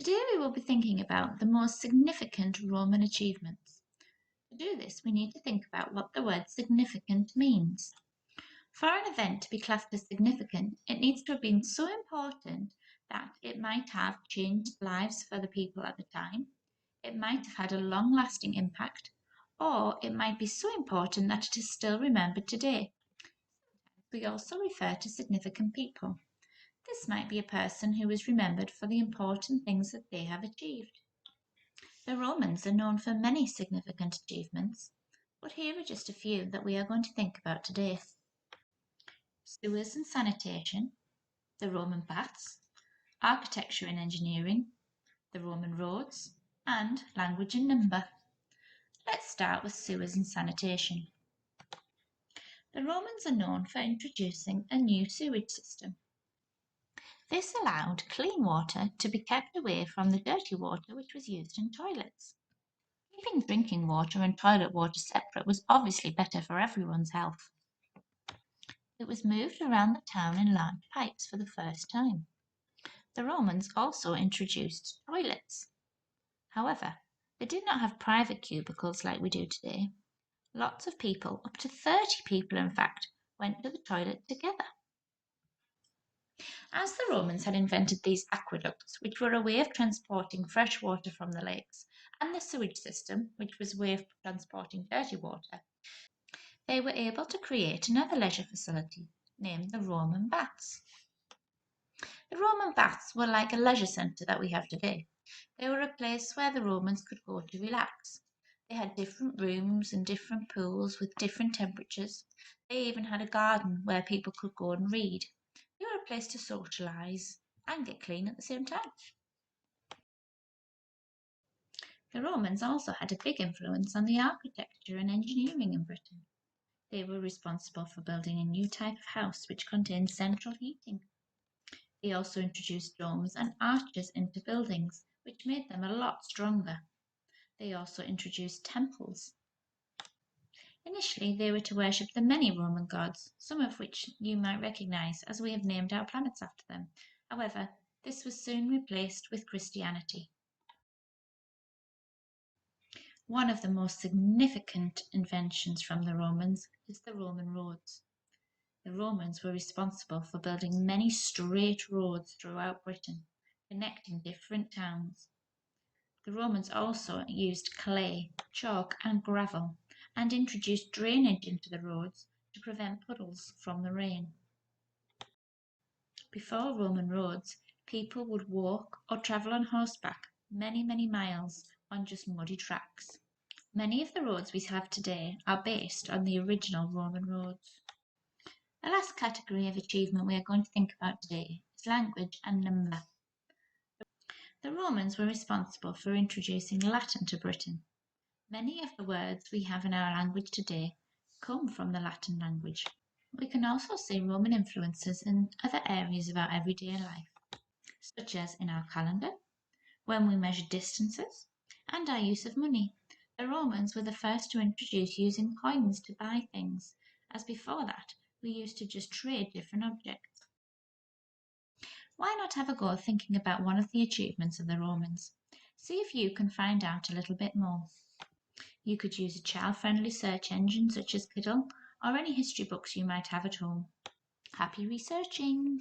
Today we will be thinking about the most significant Roman achievements. To do this, we need to think about what the word significant means. For an event to be classed as significant, it needs to have been so important that it might have changed lives for the people at the time, it might have had a long-lasting impact, or it might be so important that it is still remembered today. We also refer to significant people. This might be a person who is remembered for the important things that they have achieved. The Romans are known for many significant achievements, but here are just a few that we are going to think about today. Sewers and sanitation, the Roman baths, architecture and engineering, the Roman roads, and language and number. Let's start with sewers and sanitation. The Romans are known for introducing a new sewage system. This allowed clean water to be kept away from the dirty water which was used in toilets. Keeping drinking water and toilet water separate was obviously better for everyone's health. It was moved around the town in large pipes for the first time. The Romans also introduced toilets. However, they did not have private cubicles like we do today. Lots of people, up to 30 people in fact, went to the toilet together. As the Romans had invented these aqueducts, which were a way of transporting fresh water from the lakes, and the sewage system, which was a way of transporting dirty water, they were able to create another leisure facility named the Roman baths. The Roman baths were like a leisure centre that we have today. They were a place where the Romans could go to relax. They had different rooms and different pools with different temperatures. They even had a garden where people could go and read. They were a place to socialise and get clean at the same time. The Romans also had a big influence on the architecture and engineering in Britain. They were responsible for building a new type of house which contained central heating. They also introduced domes and arches into buildings, which made them a lot stronger. They also introduced temples. Initially, they were to worship the many Roman gods, some of which you might recognise as we have named our planets after them. However, this was soon replaced with Christianity. One of the most significant inventions from the Romans is the Roman roads. The Romans were responsible for building many straight roads throughout Britain, connecting different towns. The Romans also used clay, chalk and gravel, and introduced drainage into the roads to prevent puddles from the rain. Before Roman roads, people would walk or travel on horseback many miles on just muddy tracks. Many of the roads we have today are based on the original Roman roads. The last category of achievement we are going to think about today is language and number. The Romans were responsible for introducing Latin to Britain. Many of the words we have in our language today come from the Latin language. We can also see Roman influences in other areas of our everyday life, such as in our calendar, when we measure distances, and our use of money. The Romans were the first to introduce using coins to buy things, as before that we used to just trade different objects. Why not have a go thinking about one of the achievements of the Romans? See if you can find out a little bit more. You could use a child-friendly search engine such as Kiddle or any history books you might have at home. Happy researching!